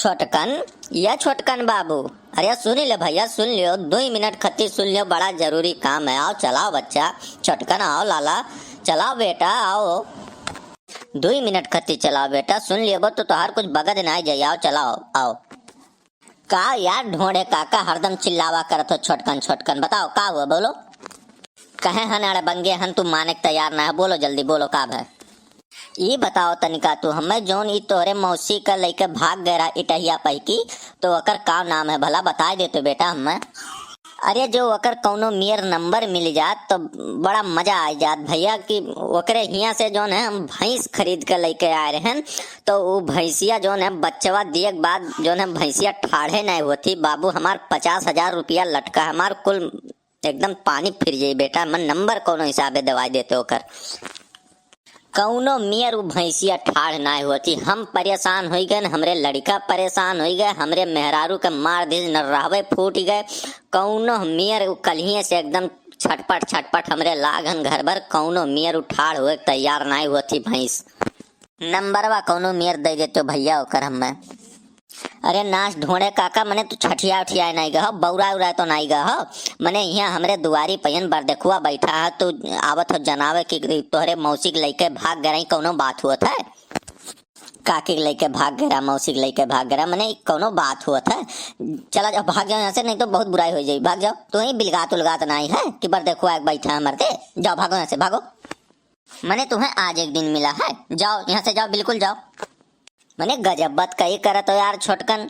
छोटकन, या छोटकन बाबू, अरे सुन ले भैया, सुन लियो, 2 मिनट खत्ती सुन लियो, बड़ा जरूरी काम है। आओ चलाओ बच्चा, छोटकन आओ, लाला चलाओ बेटा, आओ 2 मिनट खत्ती चलाओ बेटा, सुन लियो तो तोहार कुछ बगद ना जाए। आओ चलाओ आओ। का यार ढोंढे काका हरदम चिल्लावा करत हो छोटकन छोटकन, बताओ का हुआ, बोलो। कहे हन अरे बंगे हन, तू माने के तैयार ना है, बोलो जल्दी बोलो का है। ये बताओ तनिका तू, हमें जोन ई तोहरे मौसी का लेके भाग गया इटहिया पैकी, तो ओकर का नाम है भला, बता दे तो बेटा हमें। अरे जो ओकर कौनो मियर नंबर मिल जात तो बड़ा मजा आ जात भैया, कि ओकरे हिया से जोन है हम भैंस खरीद के लेके आए रहे हैं, तो वो भैंसिया जोन है बच्चवा दिए के बाद जोन है भैंसिया ठाढ़े नहीं होती बाबू, हमार 50,000 रुपया लटका, हमार कुल एकदम पानी फिर जाई बेटा। मन नंबर कौनो हिसाबे दवाई देते ओकर, कौनो मियर उ भैंसिया ठाढ़ ना होती। हम परेशान हो गए, हमरे लड़का परेशान हो गए, हमरे मेहरारू के मार दी न रहवे फूट गए। कौनो मियर कलिए से एकदम छटपट छटपट हमरे लागन घर भर, कौनो मियर ठाढ़ हुए तैयार ना होती भैंस। नंबरवा कौनो मियर दे देते भैया ओकर हमें। अरे नाच ढोंढे काका, मने तू छठिया उठिया नहीं गह, बौरा उरा तो नहीं गह, मने यहाँ हमरे दुआरी पयन बर देखुआ बैठा है, तू आवत हो जनावे कि तोहरे मौसी के लेके भाग गए, कौनो बात हुआ था। काकी के लेके भाग गया, मौसी के लेके भाग गया, मने कौनो बात हुआ था। चला जाओ भाग जाओ यहाँ से, नहीं तो बहुत बुराई हो जाएगी, भाग जाओ। तू ही बिलगात उलगात नहीं है कि बर देखुआ एक बैठा है मरते, जाओ भागो यहाँ से भागो। मने तुम्हें आज एक दिन मिला है, जाओ यहाँ से जाओ, बिल्कुल जाओ। मने गजब्बत कही करत हो यार छोटकन,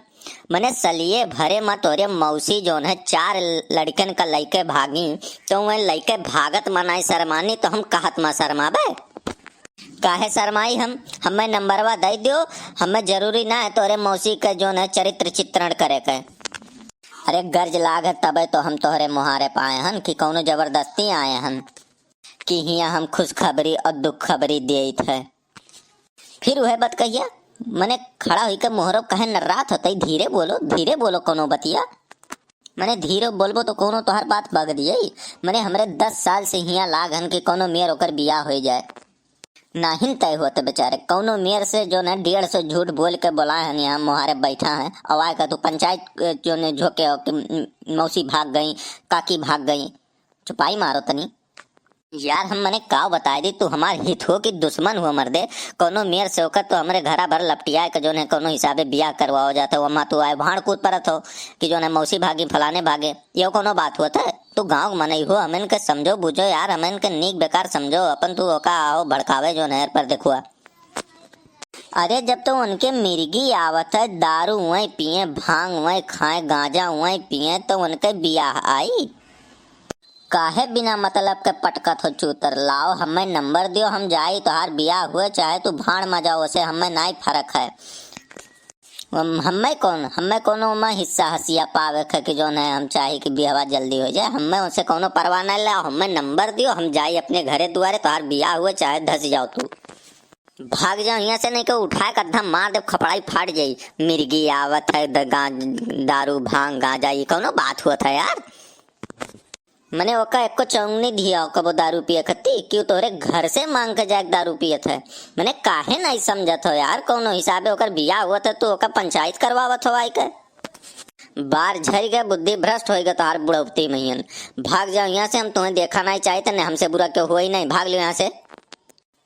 मने सलिए भरे मत तोरे मौसी जोन है 4 लड़कन का लइके भागी, तो वह लइके भागत मनाई शर्मानी, तो हम कहत मा शर्माबे काहे शर्माई हम। हमें नंबरवा दे दियो, हमें जरूरी ना है तोरे मौसी का जोन है चरित्र चित्रण करे के। अरे गर्ज लाग है तबे तो हम तोहरे मुहारे पाए हन, कि कौनो जबरदस्ती आए हन कि हिया हम खुशखबरी और दुख खबरी देत है। फिर वह बात कहिया, मने खड़ा हुई के मोहरो कहे न रात होते, धीरे बोलो कोनो बतिया, मने धीरे बोलबो तो कोनो तोहर बात बग दिए। मने हमरे 10 साल से हिया लागन के कोनो मेयर ओकर बियाह हो जाए, नाहिन तय होते बेचारे। कौनो मेयर से जो न 150 झूठ बोल के बोलाए हन, यहाँ मोहारे बैठा है, अवाय का तू पंचायत जो ने झोंके हो कि मौसी भाग गई, काकी भाग गई, चुपाई मारो तनी यार। हम मने का बता दी, तू हमार हित हो कि दुश्मन हो मर्दे। कोनो मेयर से होकर तो हमरे घरा भर लपटिया के जो है कोनो हिसाबे बियाह करवाओ जाता हो, वहाँ तू आए भाड़ कूद परत हो कि जो है मौसी भागी फलाने भागे, ये कोनो बात होता है। तू गाँव मनई हो, हमें के समझो बुझो यार, हमें के नीक बेकार समझो, अपन तू ओका आओ भड़कावे जो नहर पर देखुआ। अरे जब तो उनके मिर्गी आवत है, दारू वही पिए, भांग वही खाए, गांजा वही पिए, तो उनके बियाह आई। काहे बिना मतलब के पटकत हो चूतर, लाओ हमें नंबर दियो, हम जाई तोहार बियाह हुए, चाहे तू भाड़ में जाओ, उसे हमें नहीं फर्क है। हमें कोनो में हिस्सा हसिया पावे है कि जो है हम चाहे कि बियाह जल्दी हो जाए, हमें उनसे कोनो परवाह नहीं। लाओ हमें नंबर दियो, हम जाई अपने घरे दुआरे, तोहार बियाह हुए चाहे धस जाओ, तू भाग जाओ यहाँ से, नहीं को उठाए कद्धा मार दे, खपड़ाई फाट जाई। मिर्गी आवत है, दारू भांग गांजा, ये कोनो बात हुआ था यार। मने ओका एको चौंगनी दिया कबो दारू पिए खत्ती, क्यों तोरे घर से मांग के जाके दारू पियत है। मने काहे नहीं समझत हो यार, कोनो हिसाबे ओकर बियाह हुआ था, तू ओका पंचायत करवावत हो आई के। बार झड़ गए, बुद्धि भ्रष्ट हो गए तोहार बुढ़ौती महियन। भाग जाओ यहाँ से, हम तुम्हें देखा नहीं चाहते, न हमसे बुरा क्यों हो ही नहीं, भाग लो यहाँ से।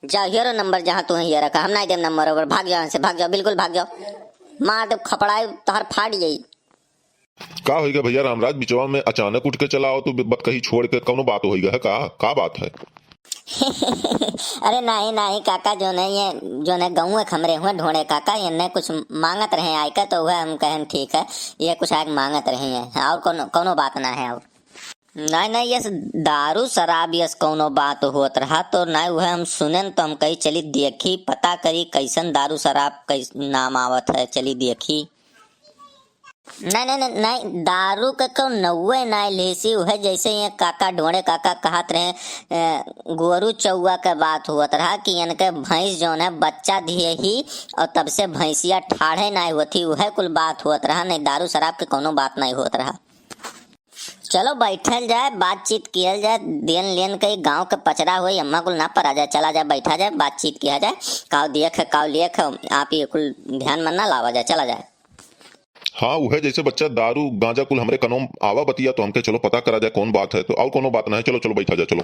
जाओ हीरो नंबर जहाँ तुम्हें ये रखा, हम नहीं दे नंबर ओवर, भाग जाओ यहाँ से, भाग जाओ, बिल्कुल भाग जाओ, मार दे खपड़ाई तोहार फाट जाई। का होइगा भैया रामराज, बिचवा में अचानक उठ के चला आओ, तू बत कही छोड़ के कौनो बात होइगा है, का बात है। अरे नहीं नहीं काका, जो नहीं ये जो है गाँव खमरे हुए ढोंढे काका, ये न कुछ मांगत रहे आय का, तो वह हम कहें ठीक है, ये कुछ आग मांगत रहे हैं, और कोनो बात ना है। और नहीं ये दारू शराब यस कोनो बात होत रहा तो नहीं, वह हम सुने तो हम कही चली देखी, पता करी कैसन दारू शराब कैस नाम आवत है, चली देखी। नहीं दारू का को नौवे नहीं लेसी है, जैसे ये काका ढोंढे काका कहत रहे गोरू चौवा के बात हुआ रहा कि इनके भैंस जो है बच्चा दिए ही, और तब से भैंसिया ठाढ़े नहीं होती, वह कुल बात हुआ रहा, नहीं दारू शराब के कोनो बात नहीं होत रहा। चलो बैठल जाए, बातचीत किया जाए, देन लेन कई गांव के पचरा हुई अम्मा कुल ना पर आ जाए, चला जाए बैठा जाए, बातचीत किया जाए, काव देख काव लेख आप ये कुल ध्यान में ना लावा जाए, चला जाए। हाँ वो है, जैसे बच्चा दारू गांजा कुल हमरे कनो आवा बतिया तो हमके चलो पता करा जाए कौन बात है, तो और कोनो बात ना है, चलो चलो बैठा जाए चलो।